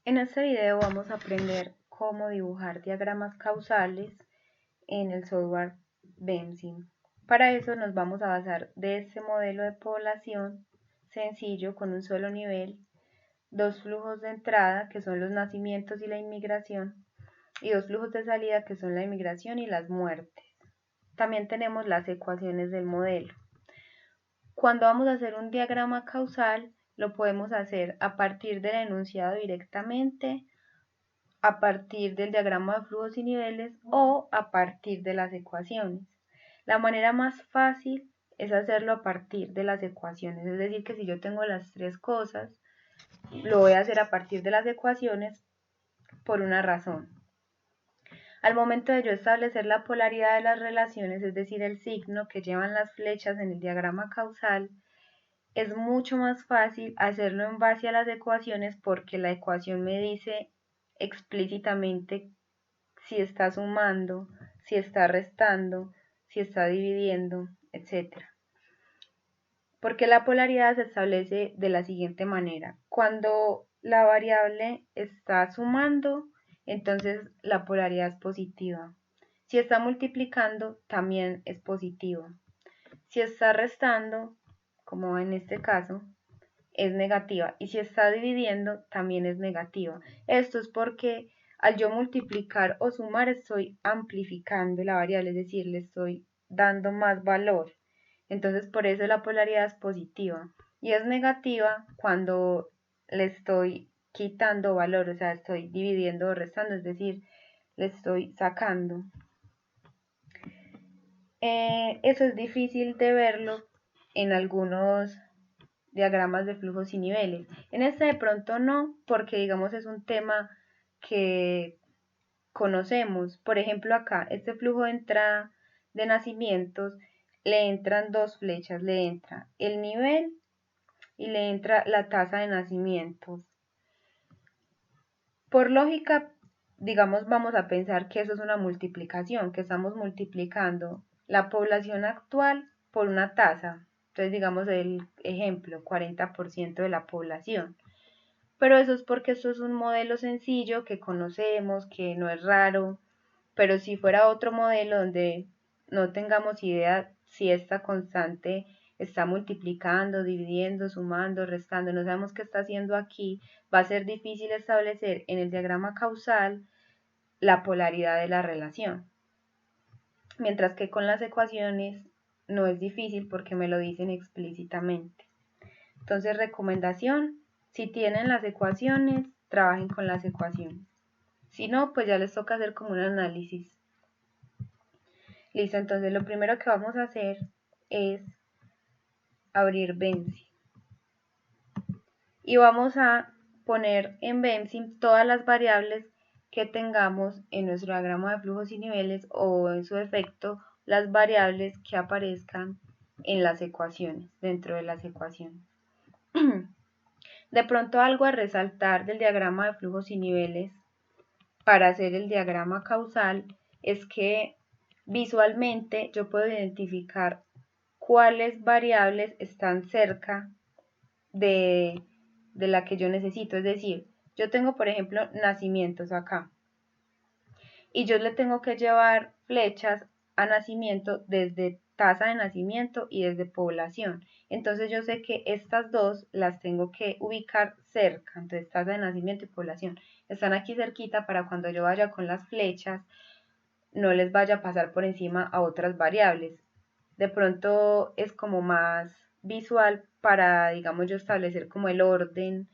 En este video vamos a aprender cómo dibujar diagramas causales en el software Bemsim. Para eso nos vamos a basar de este modelo de población sencillo con un solo nivel, dos flujos de entrada que son los nacimientos y la inmigración y dos flujos de salida que son la inmigración y las muertes. También tenemos las ecuaciones del modelo. Cuando vamos a hacer un diagrama causal, lo podemos hacer a partir del enunciado directamente, a partir del diagrama de flujos y niveles o a partir de las ecuaciones. La manera más fácil es hacerlo a partir de las ecuaciones, es decir, que si yo tengo las tres cosas, lo voy a hacer a partir de las ecuaciones por una razón. Al momento de yo establecer la polaridad de las relaciones, es decir, el signo que llevan las flechas en el diagrama causal, es mucho más fácil hacerlo en base a las ecuaciones porque la ecuación me dice explícitamente si está sumando, si está restando, si está dividiendo, etc. Porque la polaridad se establece de la siguiente manera. Cuando la variable está sumando, entonces la polaridad es positiva. Si está multiplicando, también es positiva. Si está restando, como en este caso, es negativa. Y si está dividiendo, también es negativa. Esto es porque al yo multiplicar o sumar estoy amplificando la variable, es decir, le estoy dando más valor. Entonces por eso la polaridad es positiva. Y es negativa cuando le estoy quitando valor, o sea, estoy dividiendo o restando, es decir, le estoy sacando. Eso es difícil de verlo en algunos diagramas de flujos y niveles. En este de pronto no, porque digamos es un tema que conocemos. Por ejemplo acá, este flujo de entrada de nacimientos, le entran dos flechas, le entra el nivel y le entra la tasa de nacimientos. Por lógica, digamos, vamos a pensar que eso es una multiplicación, que estamos multiplicando la población actual por una tasa. Entonces, digamos el ejemplo, 40% de la población. Pero eso es porque esto es un modelo sencillo que conocemos, que no es raro. Pero si fuera otro modelo donde no tengamos idea si esta constante está multiplicando, dividiendo, sumando, restando, no sabemos qué está haciendo aquí, va a ser difícil establecer en el diagrama causal la polaridad de la relación. Mientras que con las ecuaciones no es difícil porque me lo dicen explícitamente. Entonces, recomendación, si tienen las ecuaciones, trabajen con las ecuaciones. Si no, pues ya les toca hacer como un análisis. Listo, entonces lo primero que vamos a hacer es abrir Bemsim. Y vamos a poner en Bemsim todas las variables que tengamos en nuestro diagrama de flujos y niveles o en su defecto las variables que aparezcan en las ecuaciones, dentro de las ecuaciones. De pronto algo a resaltar del diagrama de flujos y niveles para hacer el diagrama causal es que visualmente yo puedo identificar cuáles variables están cerca de la que yo necesito. Es decir, yo tengo por ejemplo nacimientos acá y yo le tengo que llevar flechas a nacimiento desde tasa de nacimiento y desde población. Entonces yo sé que estas dos las tengo que ubicar cerca, entonces tasa de nacimiento y población. Están aquí cerquita para cuando yo vaya con las flechas no les vaya a pasar por encima a otras variables. De pronto es como más visual para, digamos, yo establecer como el orden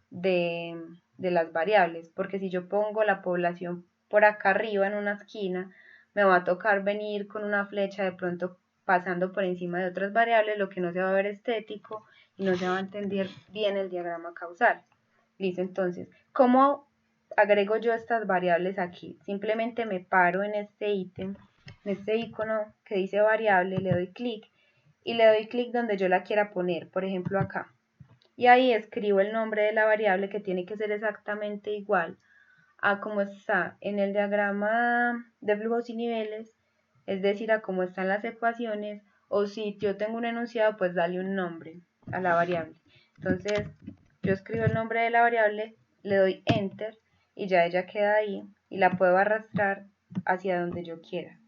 de las variables, porque si yo pongo la población por acá arriba en una esquina, me va a tocar venir con una flecha de pronto pasando por encima de otras variables, lo que no se va a ver estético y no se va a entender bien el diagrama causal. Listo, entonces, ¿cómo agrego yo estas variables aquí? Simplemente me paro en este ítem, en este icono que dice variable, le doy clic y le doy clic donde yo la quiera poner, por ejemplo acá. Y ahí escribo el nombre de la variable que tiene que ser exactamente igual a como está en el diagrama de flujos y niveles, es decir, a cómo están las ecuaciones, o si yo tengo un enunciado, pues darle un nombre a la variable. Entonces, yo escribo el nombre de la variable le doy Enter y ya ella queda ahí y la puedo arrastrar hacia donde yo quiera.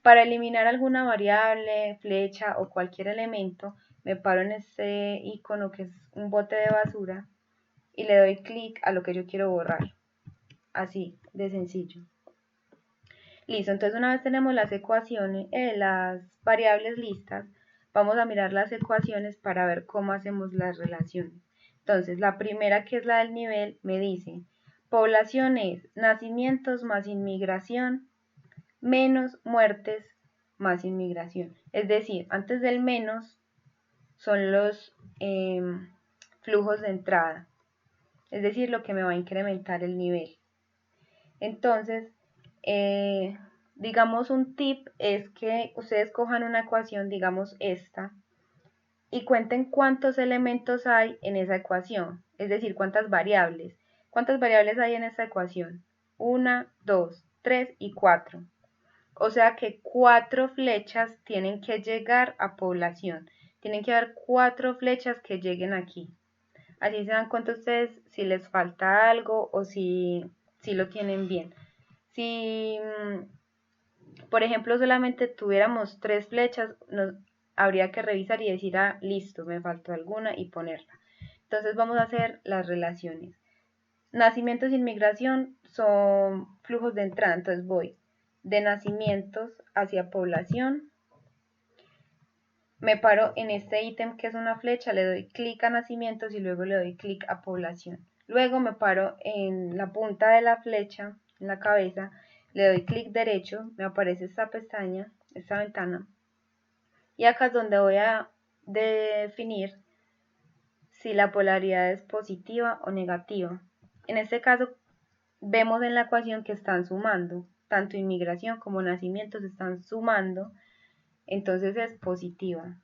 Para eliminar alguna variable, flecha o cualquier elemento, me paro en este icono que es un bote de basura y le doy clic a lo que yo quiero borrar. Así, de sencillo. Listo, entonces una vez tenemos las ecuaciones, las variables listas, vamos a mirar las ecuaciones para ver cómo hacemos las relaciones. Entonces, la primera, que es la del nivel, me dice, población es nacimientos más inmigración menos muertes más inmigración. Es decir, antes del menos son los flujos de entrada, es decir, lo que me va a incrementar el nivel. Entonces, digamos un tip es que ustedes cojan una ecuación, digamos esta, y cuenten cuántos elementos hay en esa ecuación, es decir, cuántas variables. ¿Cuántas variables hay en esta ecuación? 1, 2, 3 y 4. O sea que 4 flechas tienen que llegar a población. Tienen que haber 4 flechas que lleguen aquí. Así se dan cuenta ustedes si les falta algo o si lo tienen bien. Si, por ejemplo, solamente tuviéramos 3 flechas, habría que revisar y decir, ah, listo, me faltó alguna y ponerla. Entonces vamos a hacer las relaciones. Nacimientos y migración son flujos de entrada, entonces voy de nacimientos hacia población, me paro en este ítem que es una flecha, le doy clic a nacimientos y luego le doy clic a población. Luego me paro en la punta de la flecha, en la cabeza, le doy clic derecho, me aparece esta pestaña, esta ventana, y acá es donde voy a definir si la polaridad es positiva o negativa. En este caso, vemos en la ecuación que están sumando, tanto inmigración como nacimientos están sumando, entonces es positiva.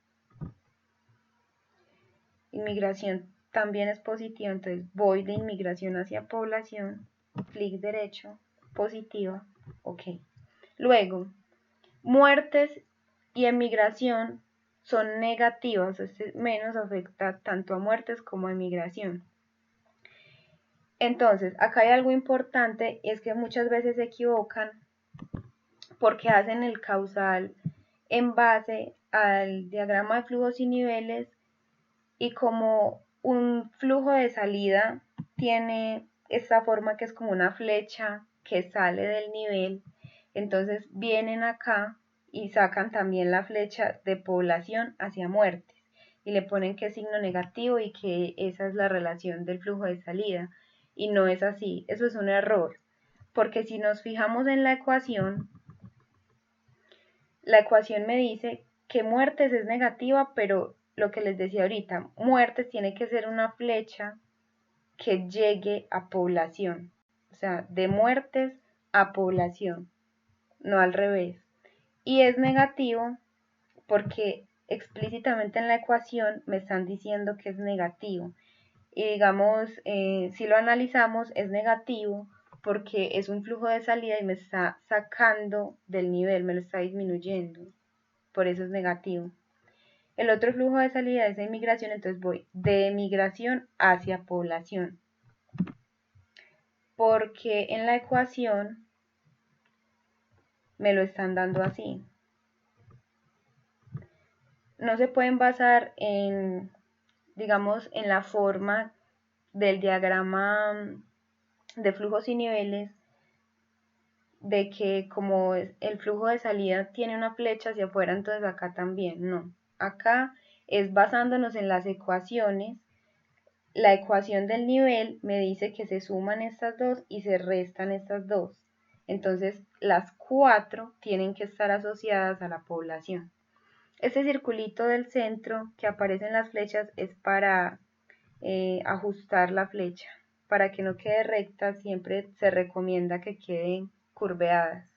Inmigración también es positiva, entonces voy de inmigración hacia población, clic derecho, positiva, ok. Luego, muertes y emigración son negativas, este menos afecta tanto a muertes como a emigración. Entonces, acá hay algo importante, es que muchas veces se equivocan porque hacen el causal en base al diagrama de flujos y niveles, y como un flujo de salida tiene esta forma que es como una flecha que sale del nivel, entonces vienen acá y sacan también la flecha de población hacia muertes y le ponen que es signo negativo y que esa es la relación del flujo de salida, y no es así, eso es un error, porque si nos fijamos en la ecuación me dice que muertes es negativa, pero lo que les decía ahorita, muertes tiene que ser una flecha que llegue a población, o sea, de muertes a población, no al revés. Y es negativo porque explícitamente en la ecuación me están diciendo que es negativo. Y digamos, si lo analizamos, es negativo porque es un flujo de salida y me está sacando del nivel, me lo está disminuyendo. Por eso es negativo. El otro flujo de salida es de migración, entonces voy de migración hacia población. Porque en la ecuación me lo están dando así. No se pueden basar en, digamos, en la forma del diagrama de flujos y niveles, de que como el flujo de salida tiene una flecha hacia afuera, entonces acá también, no. Acá es basándonos en las ecuaciones. La ecuación del nivel me dice que se suman estas dos y se restan estas dos. Entonces las 4 tienen que estar asociadas a la población. Este circulito del centro que aparece en las flechas es para ajustar la flecha. Para que no quede recta, siempre se recomienda que queden curveadas.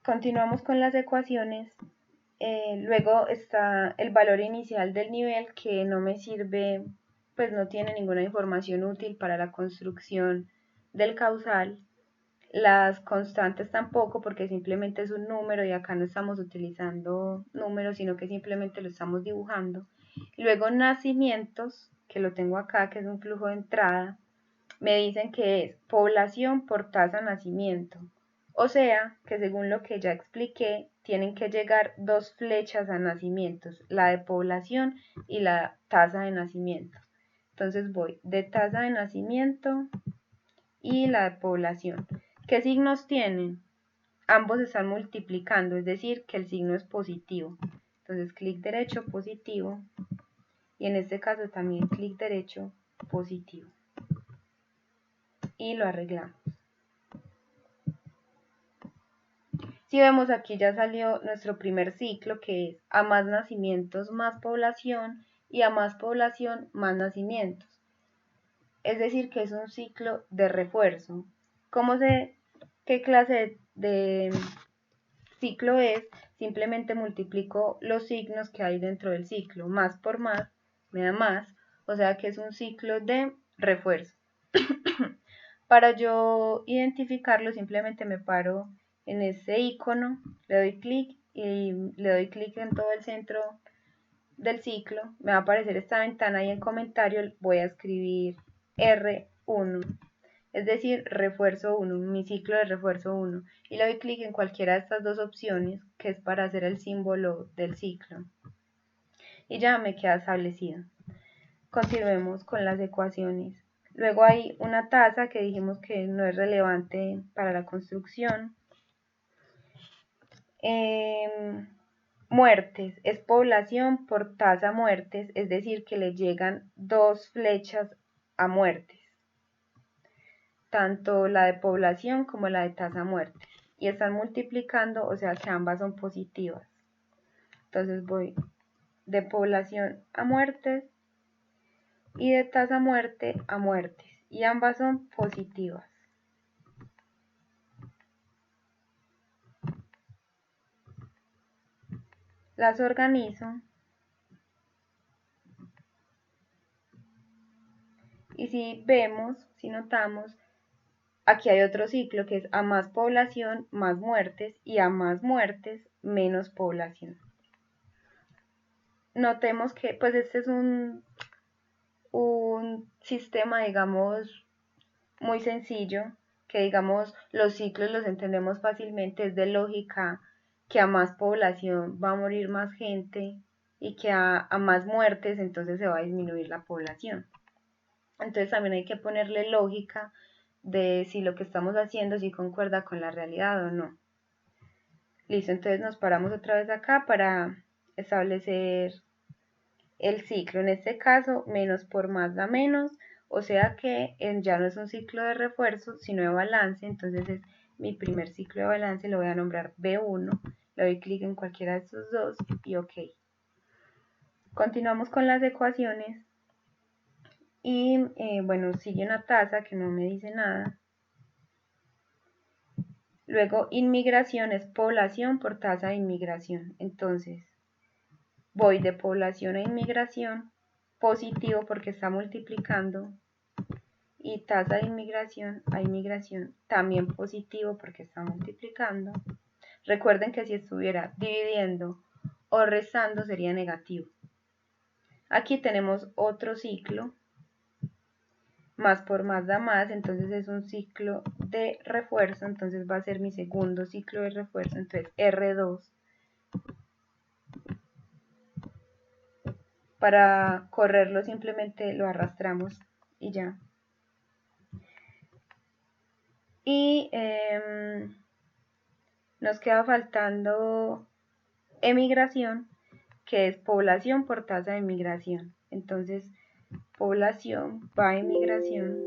Continuamos con las ecuaciones. Luego está el valor inicial del nivel, que no me sirve, pues no tiene ninguna información útil para la construcción del causal. Las constantes tampoco, porque simplemente es un número y acá no estamos utilizando números, sino que simplemente lo estamos dibujando. Luego nacimientos, que lo tengo acá, que es un flujo de entrada, me dicen que es población por tasa de nacimiento. O sea, que según lo que ya expliqué, tienen que llegar dos flechas a nacimientos, la de población y la tasa de nacimiento. Entonces voy de tasa de nacimiento y la de población. ¿Qué signos tienen? Ambos están multiplicando, es decir, que el signo es positivo. Entonces clic derecho, positivo. Y en este caso también clic derecho, positivo. Y lo arreglamos. Si vemos aquí ya salió nuestro primer ciclo, que es a más nacimientos más población y a más población más nacimientos. Es decir, que es un ciclo de refuerzo. ¿Cómo sé qué clase de ciclo es? Simplemente multiplico los signos que hay dentro del ciclo. Más por más me da más, o sea que es un ciclo de refuerzo. Para yo identificarlo, simplemente me paro en ese icono, le doy clic y le doy clic en todo el centro del ciclo. Me va a aparecer esta ventana y en comentario voy a escribir R1, es decir, refuerzo 1, mi ciclo de refuerzo 1. Y le doy clic en cualquiera de estas dos opciones, que es para hacer el símbolo del ciclo. Y ya me queda establecido. Continuemos con las ecuaciones. Luego hay una tasa que dijimos que no es relevante para la construcción. Muertes es población por tasa muertes, es decir, que le llegan dos flechas a muertes, tanto la de población como la de tasa muertes, y están multiplicando, o sea que ambas son positivas. Entonces voy de población a muertes y de tasa muerte a muertes, y ambas son positivas. Las organizo y si vemos, si notamos, aquí hay otro ciclo que es a más población más muertes y a más muertes menos población. Notemos que pues este es un sistema, digamos, muy sencillo, que digamos los ciclos los entendemos fácilmente, es de lógica que a más población va a morir más gente y que a más muertes entonces se va a disminuir la población. Entonces también hay que ponerle lógica de si lo que estamos haciendo si concuerda con la realidad o no. Listo, entonces nos paramos otra vez acá para establecer el ciclo. En este caso, menos por más da menos, o sea que ya no es un ciclo de refuerzo, sino de balance. Entonces es mi primer ciclo de balance, lo voy a nombrar B1, le doy clic en cualquiera de estos dos y OK. Continuamos con las ecuaciones y bueno, sigue una tasa que no me dice nada. Luego, inmigración es población por tasa de inmigración. Entonces, voy de población a inmigración, positivo porque está multiplicando, y tasa de inmigración a inmigración también positivo porque está multiplicando. Recuerden que si estuviera dividiendo o restando sería negativo. Aquí tenemos otro ciclo, más por más da más, entonces es un ciclo de refuerzo, entonces va a ser mi segundo ciclo de refuerzo, entonces R2. Para correrlo simplemente lo arrastramos y ya. Y nos queda faltando emigración, que es población por tasa de migración. Entonces, población va a emigración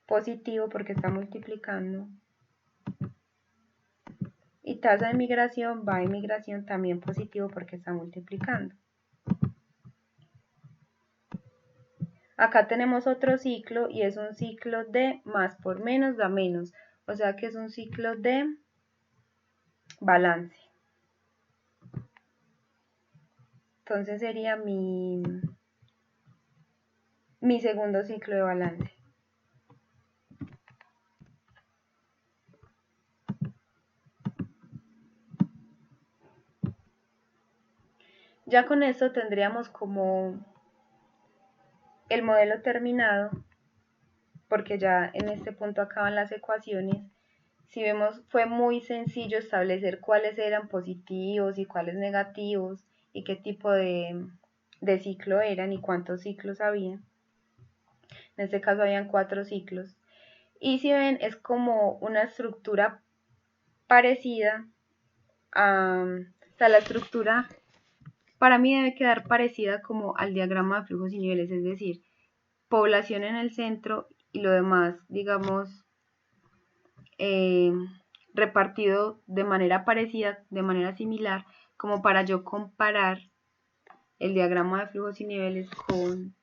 positivo porque está multiplicando, y tasa de migración va a emigración también positivo porque está multiplicando. Acá tenemos otro ciclo y es un ciclo de más por menos da menos, o sea que es un ciclo de balance. Entonces sería mi segundo ciclo de balance. Ya con esto tendríamos como el modelo terminado, porque ya en este punto acaban las ecuaciones. Si vemos, fue muy sencillo establecer cuáles eran positivos y cuáles negativos y qué tipo de ciclo eran y cuántos ciclos había. En este caso habían 4 ciclos. Y si ven, es como una estructura parecida a... O sea, la estructura para mí debe quedar parecida como al diagrama de flujos y niveles, es decir, población en el centro y lo demás, digamos, eh, repartido de manera parecida, de manera similar, como para yo comparar el diagrama de flujos y niveles con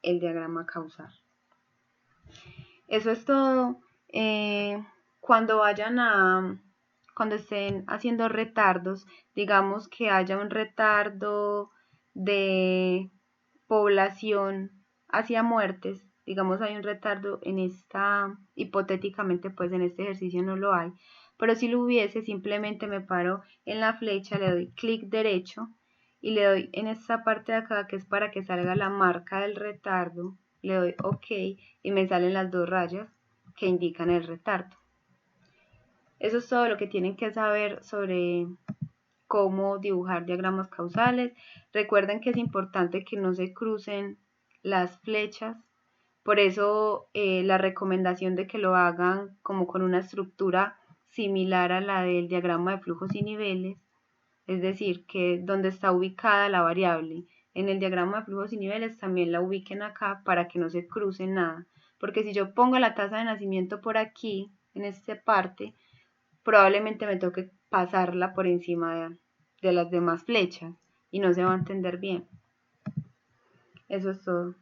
el diagrama causal. Eso es todo. Cuando vayan a, cuando estén haciendo retardos, digamos que haya un retardo de población hacia muertes, digamos hay un retardo en esta, hipotéticamente pues en este ejercicio no lo hay, pero si lo hubiese simplemente me paro en la flecha, le doy clic derecho y le doy en esta parte de acá que es para que salga la marca del retardo, le doy OK y me salen las 2 rayas que indican el retardo. Eso es todo lo que tienen que saber sobre cómo dibujar diagramas causales. Recuerden que es importante que no se crucen las flechas, por eso la recomendación de que lo hagan como con una estructura similar a la del diagrama de flujos y niveles, es decir, que donde está ubicada la variable en el diagrama de flujos y niveles también la ubiquen acá para que no se cruce nada, porque si yo pongo la tasa de nacimiento por aquí, en esta parte, probablemente me toque pasarla por encima de las demás flechas y no se va a entender bien. Eso es todo.